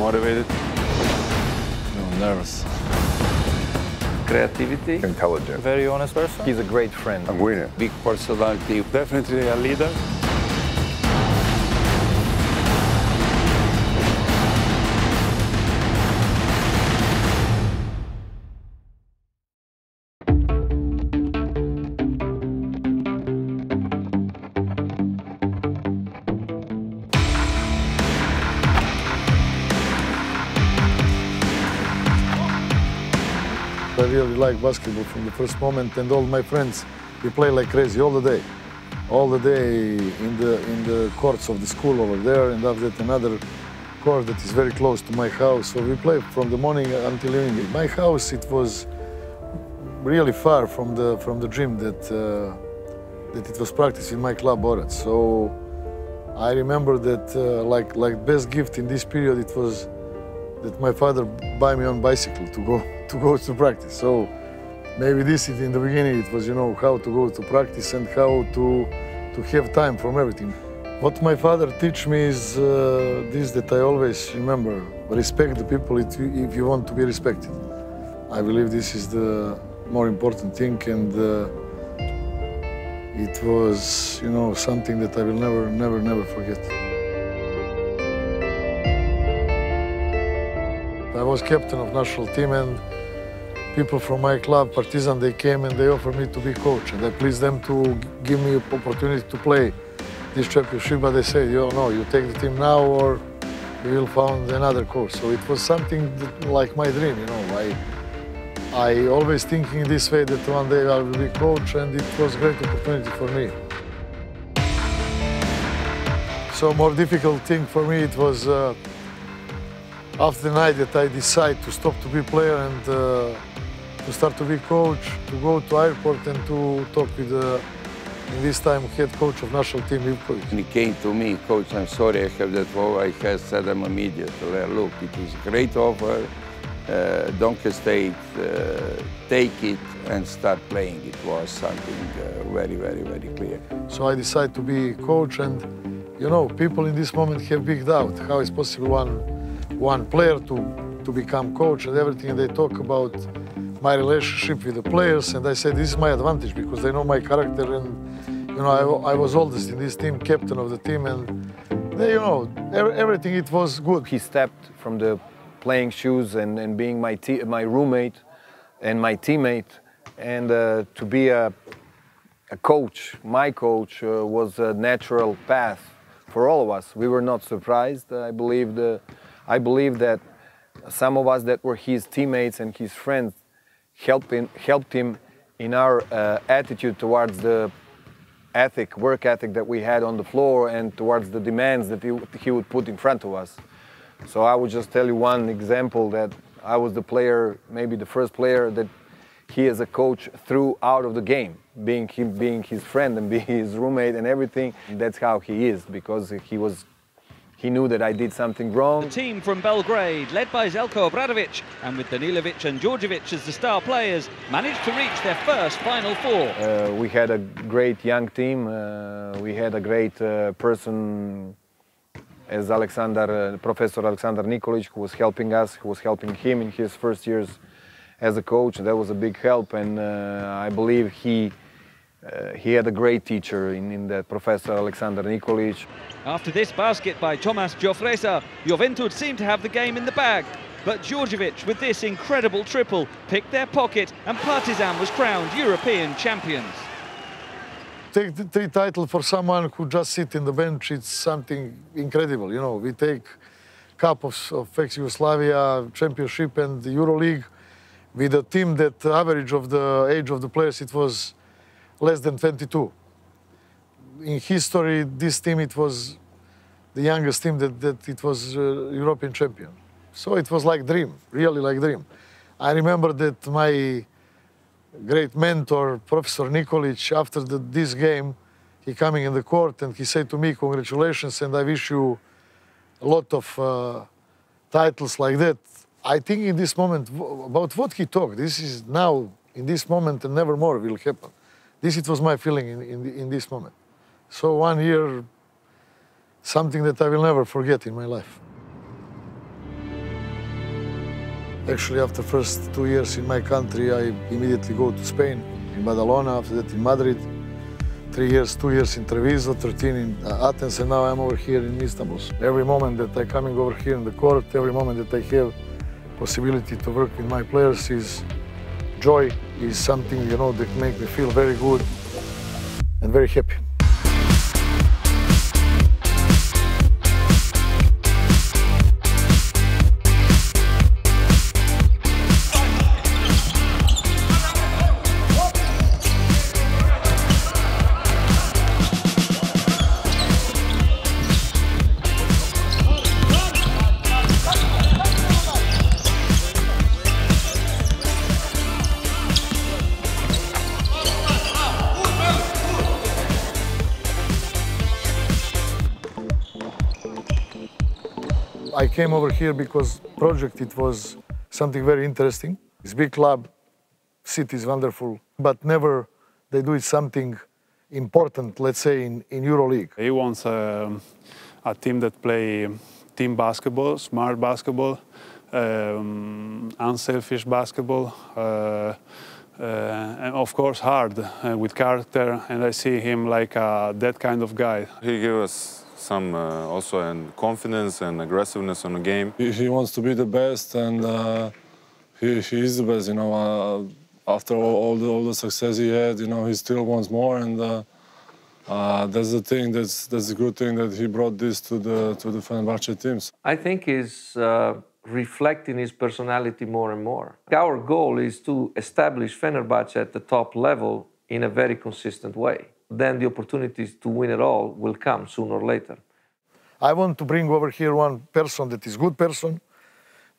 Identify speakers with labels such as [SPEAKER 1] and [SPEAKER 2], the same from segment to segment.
[SPEAKER 1] Motivated.
[SPEAKER 2] Nervous.
[SPEAKER 1] Creativity.
[SPEAKER 3] Intelligent.
[SPEAKER 2] Very honest person.
[SPEAKER 4] He's a great friend.
[SPEAKER 3] A winner.
[SPEAKER 1] Big personality.
[SPEAKER 3] Definitely a leader.
[SPEAKER 5] I really like basketball from the first moment, and all my friends, we play like crazy all the day. All the day in the courts of the school over there, and after that another court that is very close to my house. So we play from the morning until evening. My house, it was really far from the gym that it was practiced in my club Borac. So I remember that like best gift in this period, it was that my father buy me on bicycle to go to practice. So maybe this in the beginning it was, you know, how to go to practice and how to have time from everything. What my father teach me is this, that I always remember: respect the people if you want to be respected. I believe this is the more important thing, and it was, you know, something that I will never forget. I was captain of national team, and people from my club, Partizan, they came and they offered me to be coach, and I pleased them to give me an opportunity to play this championship, but they said, you know, you take the team now or you will find another coach. So it was something that, like my dream, you know. I always thinking this way, that one day I will be coach, and it was a great opportunity for me. So more difficult thing for me, it was after the night that I decide to stop to be player and to start to be coach, to go to airport and to talk with in this time head coach of national team, Ivkovic.
[SPEAKER 1] And he came to me, coach, I'm sorry I have that offer. I said him immediately, look, it is a great offer, don't hesitate, take it and start playing. It was something very clear.
[SPEAKER 5] So I decided to be coach, and you know, people in this moment have big doubt how it's possible one player to become coach and everything, and they talk about my relationship with the players, and I said this is my advantage because they know my character, and you know, I was oldest in this team, captain of the team, and they, you know, everything, it was good.
[SPEAKER 4] He stepped from the playing shoes and being my roommate and my teammate, and to be a coach, my coach, was a natural path for all of us. We were not surprised. I believe that some of us that were his teammates and his friends helped him in our attitude towards the work ethic that we had on the floor, and towards the demands that he would put in front of us. So I would just tell you one example, that I was the player, maybe the first player that he as a coach threw out of the game, being his friend and being his roommate and everything. And that's how he is, because he knew that I did something wrong.
[SPEAKER 6] The team from Belgrade, led by Zeljko Obradovic, and with Danilovic and Djordjevic as the star players, managed to reach their first Final Four.
[SPEAKER 4] We had a great young team. We had a great person as Professor Aleksandar Nikolic, who was helping us, who was helping him in his first years as a coach. That was a big help, and I believe he had a great teacher in that Professor Aleksandar Nikolic.
[SPEAKER 6] After this basket by Tomas Jofresa, Juventud seemed to have the game in the bag. But Djordjevic, with this incredible triple, picked their pocket, and Partizan was crowned European champions.
[SPEAKER 5] Take the 3 titles for someone who just sit in the bench, it's something incredible. You know, we take Cup of ex-Yugoslavia, Championship and the Euroleague with a team that average of the age of the players, it was less than 22. In history, this team, it was the youngest team that it was European champion. So it was like dream, really like dream. I remember that my great mentor, Professor Nikolic, after this game, he coming in the court and he said to me, congratulations, and I wish you a lot of titles like that. I think in this moment, about what he talked, this is now, in this moment, and never more will happen. This it was my feeling in this moment. So 1 year, something that I will never forget in my life. Actually, after first 2 years in my country, I immediately go to Spain, in Badalona, after that in Madrid. 3 years, 2 years in Treviso, 13 in Athens, and now I'm over here in Istanbul. Every moment that I'm coming over here in the court, every moment that I have possibility to work with my players is joy, is something, you know, that makes me feel very good and very happy. I came over here because project, it was something very interesting. It's a big club, city is wonderful, but never they do it something important, let's say, in EuroLeague.
[SPEAKER 2] He wants a team that play team basketball, smart basketball, unselfish basketball, and of course hard, with character, and I see him like that kind of guy.
[SPEAKER 3] He gave us some also and confidence and aggressiveness on the game.
[SPEAKER 7] He wants to be the best, and he is the best. You know, after all the success he had, you know, he still wants more, and that's the thing. That's the good thing that he brought this to the Fenerbahce teams.
[SPEAKER 8] I think he's reflecting his personality more and more. Our goal is to establish Fenerbahce at the top level in a very consistent way. Then the opportunities to win it all will come sooner or later.
[SPEAKER 5] I want to bring over here one person that is good person,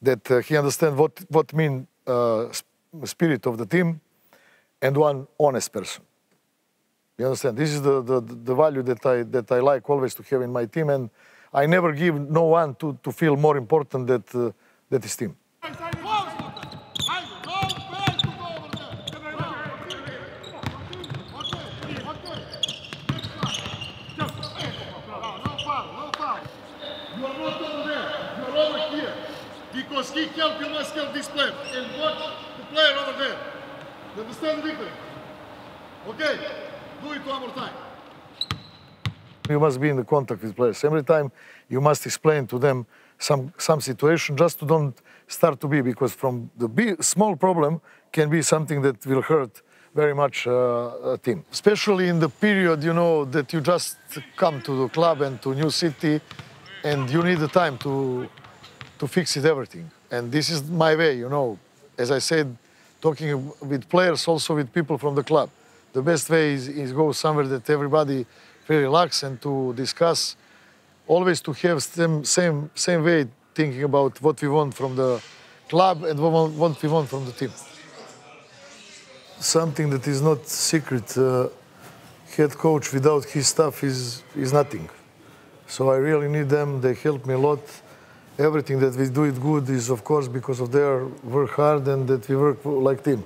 [SPEAKER 5] that he understands what mean spirit of the team, and one honest person. You understand? This is the value that I like always to have in my team, and I never give no one to feel more important that his team.
[SPEAKER 9] Because he helped, you must help this player. And watch the player over there. You understand, Victor? Okay, do it one more time.
[SPEAKER 5] You must be in the contact with players. Every time you must explain to them some situation, just to don't start to be, because from the small problem can be something that will hurt very much a team. Especially in the period, you know, that you just come to the club and to new city, and you need the time to fix it everything. And this is my way, you know. As I said, talking with players, also with people from the club. The best way is go somewhere that everybody feel relaxed and to discuss, always to have same way thinking about what we want from the club and what we want from the team. Something that is not secret, head coach without his staff is nothing. So I really need them, they help me a lot. Everything that we do it good is, of course, because of their work hard and that we work like team.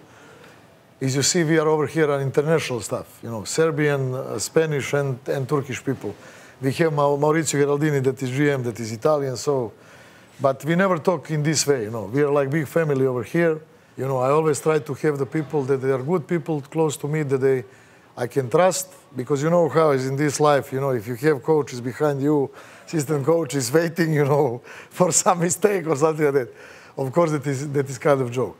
[SPEAKER 5] As you see, we are over here on international stuff, you know, Serbian, Spanish, and Turkish people. We have Maurizio Geraldini, that is GM, that is Italian, so, but we never talk in this way, you know. We are like big family over here. You know, I always try to have the people that they are good people close to me, that I can trust, because you know how is in this life, you know, if you have coaches behind you, assistant coach is waiting, you know, for some mistake or something like that. Of course, that is kind of joke.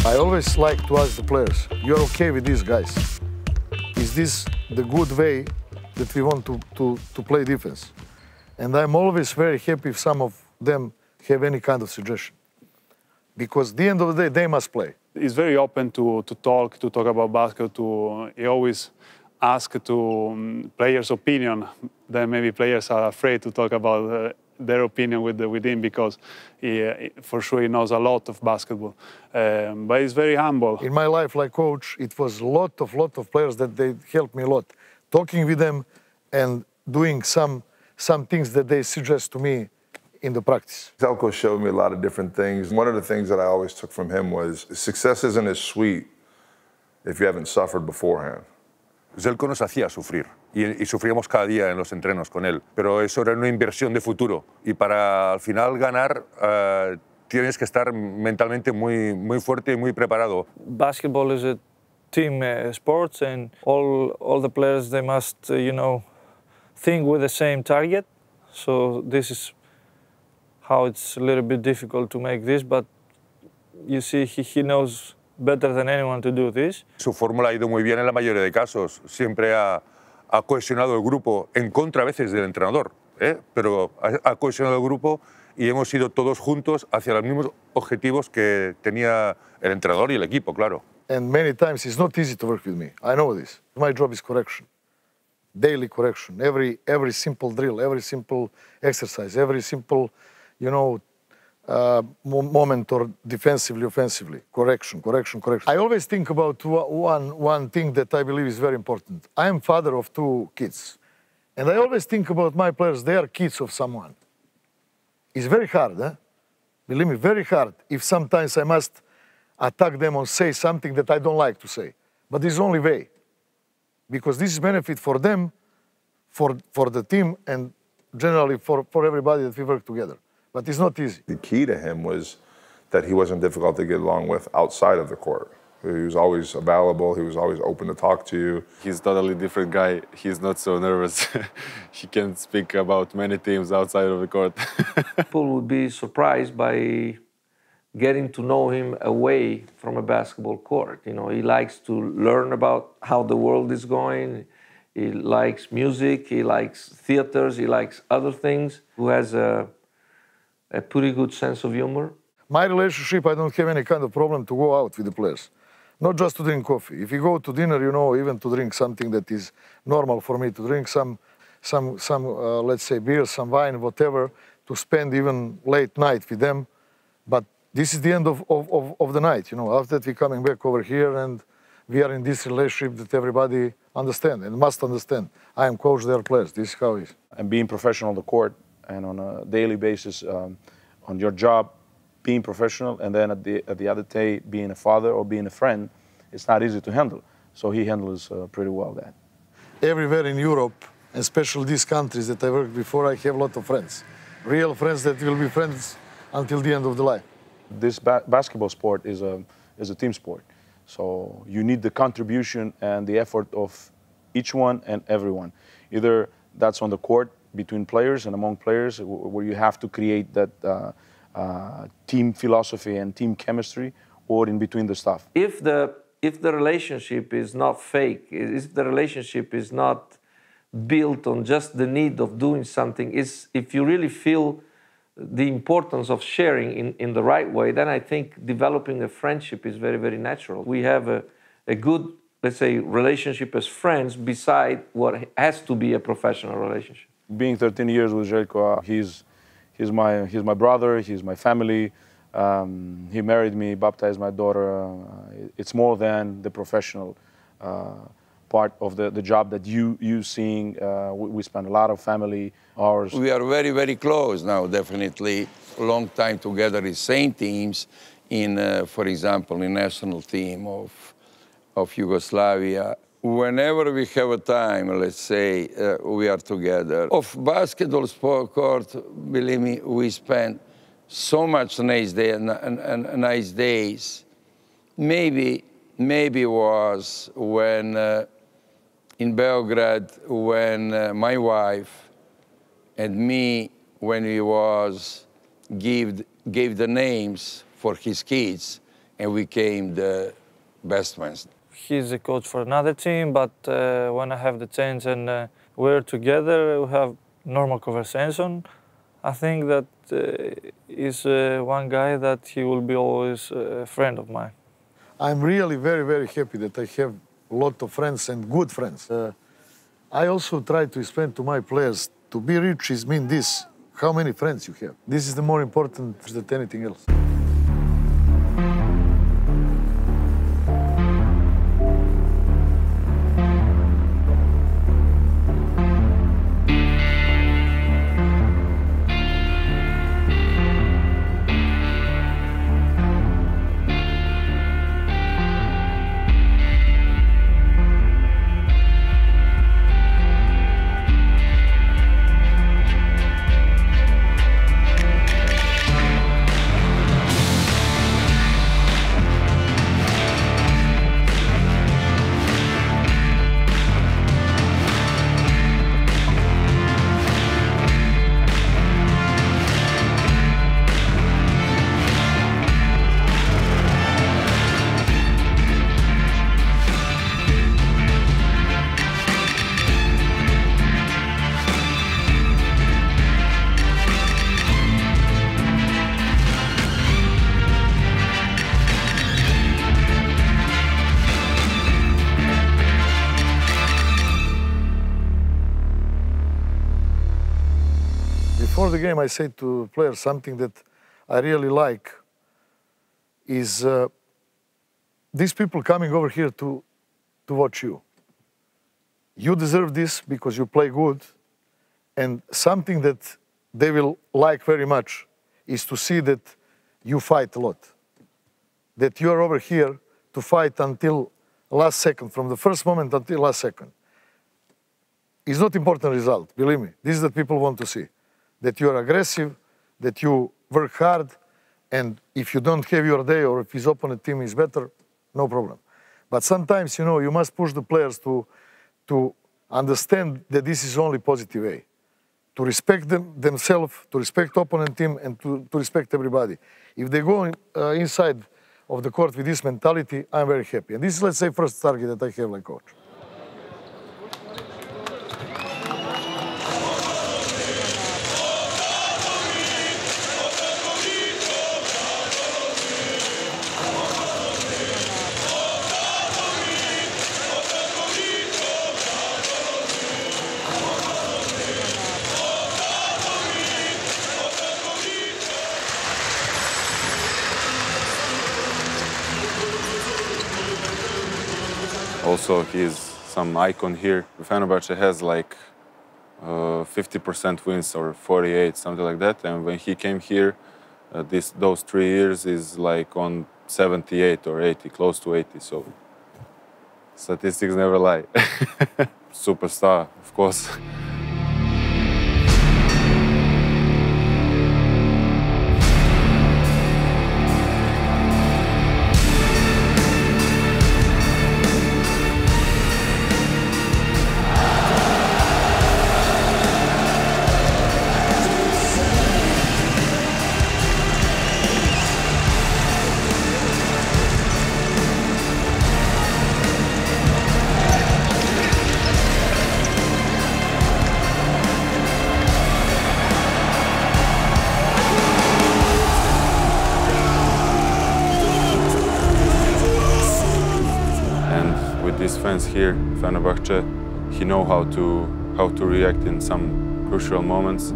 [SPEAKER 5] I always like to ask the players, you're okay with these guys? Is this the good way that we want to play defense? And I'm always very happy if some of them have any kind of suggestion. Because at the end of the day, they must play.
[SPEAKER 2] He's very open to talk about basketball. He always asks to players' opinion. Then maybe players are afraid to talk about their opinion with him, because for sure he knows a lot of basketball. But he's very humble.
[SPEAKER 5] In my life, like coach, it was a lot of players that they helped me a lot. Talking with them and doing some things that they suggest to me in the practice.
[SPEAKER 10] Zeljko showed me a lot of different things. One of the things that I always took from him was success isn't as sweet if you haven't suffered beforehand.
[SPEAKER 11] Zeljko nos hacía sufrir y sufríamos cada día en los entrenos con él, pero eso era una inversión de futuro y para al final ganar tienes que estar mentalmente muy fuerte y muy preparado.
[SPEAKER 12] Basketball is a team sport, and all the players, they must think with the same target. So this is how it's a little bit difficult to make this, but you see he knows better than anyone to do this.
[SPEAKER 11] Su fórmula ha ido muy bien en la mayoría de casos. Siempre ha cohesionado el grupo, en contra a veces del entrenador, pero ha cohesionado el grupo y hemos ido todos juntos hacia los mismos objetivos que tenía el entrenador y el equipo, claro.
[SPEAKER 5] And many times it's not easy to work with me. I know this. My job is correction, daily correction. Every simple drill, every simple exercise, every simple, moment or defensively, offensively, correction. I always think about one thing that I believe is very important. I am father of 2 kids, and I always think about my players. They are kids of someone. It's very hard, believe me, very hard. If sometimes I must attack them or say something that I don't like to say, but it's the only way, because this is benefit for them, for the team, and generally for everybody that we work together. But it's not easy.
[SPEAKER 10] The key to him was that he wasn't difficult to get along with outside of the court. He was always available. He was always open to talk to you.
[SPEAKER 3] He's a totally different guy. He's not so nervous. He can speak about many teams outside of the court.
[SPEAKER 8] People would be surprised by getting to know him away from a basketball court. He likes to learn about how the world is going. He likes music. He likes theaters. He likes other things. Who has a pretty good sense of humor.
[SPEAKER 5] My relationship, I don't have any kind of problem to go out with the players. Not just to drink coffee. If you go to dinner, even to drink something that is normal for me, to drink some let's say, beer, some wine, whatever, to spend even late night with them. But this is the end of the night, After that, we're coming back over here, and we are in this relationship that everybody understands and must understand. I am coach their players. This is how it is.
[SPEAKER 13] And being professional on the court and on a daily basis on your job, being professional, and then at the other day being a father or being a friend, it's not easy to handle. So he handles pretty well that.
[SPEAKER 5] Everywhere in Europe, especially these countries that I worked before, I have a lot of friends. Real friends that will be friends until the end of the life.
[SPEAKER 13] This basketball sport is a team sport. So you need the contribution and the effort of each one and everyone. Either that's on the court between players and among players, where you have to create that team philosophy and team chemistry, or in between the staff.
[SPEAKER 8] If the relationship is not fake, if the relationship is not built on just the need of doing something, if you really feel the importance of sharing in the right way, then I think developing a friendship is very, very natural. We have a good, let's say, relationship as friends beside what has to be a professional relationship.
[SPEAKER 13] Being 13 years with Zeljko, he's my brother, he's my family. He married me, baptized my daughter. It's more than the professional part of the job that you seeing. We spend a lot of family hours.
[SPEAKER 1] We are very, very close now, definitely. A long time together in same teams, for example, in national team of Yugoslavia. Whenever we have a time, let's say, we are together. Of basketball sport court, believe me, we spend so much nice days. Maybe was when in Belgrade, when my wife and me, when we gave the names for his kids, and we became the best friends.
[SPEAKER 12] He's a coach for another team, but when I have the chance and we're together, we have normal conversation. I think that he's one guy that he will be always a friend of mine.
[SPEAKER 5] I'm really very, very happy that I have a lot of friends and good friends. I also try to explain to my players, to be rich is mean this, how many friends you have. This is the more important than anything else. Before the game, I say to players something that I really like is these people coming over here to watch you. You deserve this because you play good, and something that they will like very much is to see that you fight a lot. That you are over here to fight until last second, from the first moment until last second. It's not important result, believe me. This is what people want to see. That you are aggressive, that you work hard, and if you don't have your day or if his opponent team is better, no problem. But sometimes, you know, you must push the players to understand that this is only positive way. To respect themselves, to respect opponent team, and to respect everybody. If they go inside of the court with this mentality, I'm very happy. And this is, let's say, first target that I have like coach.
[SPEAKER 3] Also, he's some icon here. Fenerbahce has like 50% wins or 48, something like that. And when he came here, those 3 years is like on 78 or 80, close to 80. So statistics never lie. Superstar, of course. These fans here, Fenerbahce, he know how to react in some crucial moments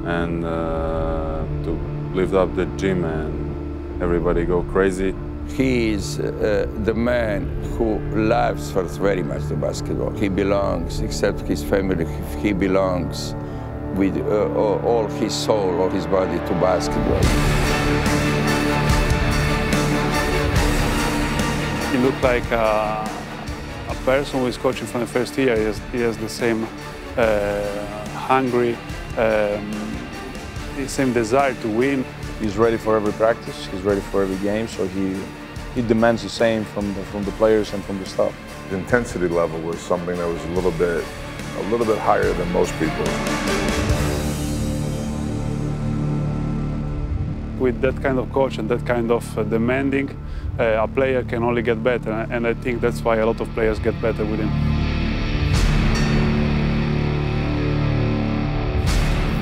[SPEAKER 3] and to lift up the gym and everybody go crazy.
[SPEAKER 1] He is the man who loves first very much the basketball. He belongs, except his family, he belongs with all his soul, all his body to basketball.
[SPEAKER 2] He looked like a person who is coaching from the first year. He has the same hungry, the same desire to win.
[SPEAKER 13] He's ready for every practice. He's ready for every game. So he demands the same from the players and from the staff.
[SPEAKER 10] The intensity level was something that was a little bit higher than most people.
[SPEAKER 2] With that kind of coach and that kind of demanding, a player can only get better, and I think that's why a lot of players get better with him.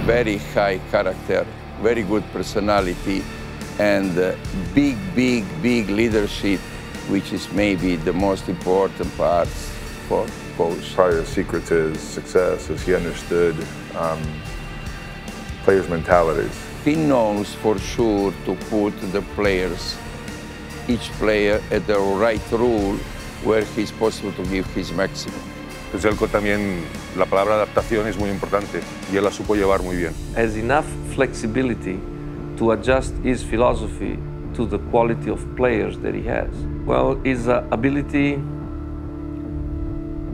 [SPEAKER 1] Very high character, very good personality, and big leadership, which is maybe the most important part for coach.
[SPEAKER 10] Probably the secret to his success is he understood players' mentalities.
[SPEAKER 1] He knows for sure to put the players, each player at the right rule where he's possible to give his maximum.
[SPEAKER 11] Zeljko también, la palabra adaptación es muy importante y él la supo llevar muy bien.
[SPEAKER 8] Has enough flexibility to adjust his philosophy to the quality of players that he has. Well, his ability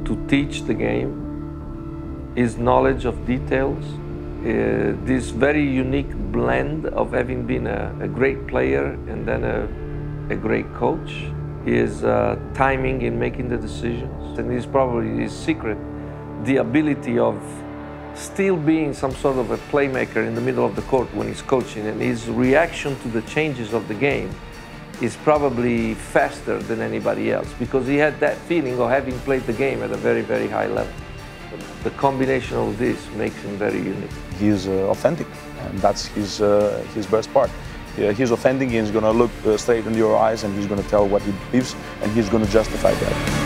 [SPEAKER 8] to teach the game, his knowledge of details, this very unique blend of having been a great player and then a great coach, his timing in making the decisions, and is probably his secret, the ability of still being some sort of a playmaker in the middle of the court when he's coaching, and his reaction to the changes of the game is probably faster than anybody else because he had that feeling of having played the game at a very, very high level. The combination of this makes him very unique.
[SPEAKER 13] He's authentic, and that's his best part. He's authentic, he's going to look straight into your eyes and he's going to tell what he believes and he's going to justify that.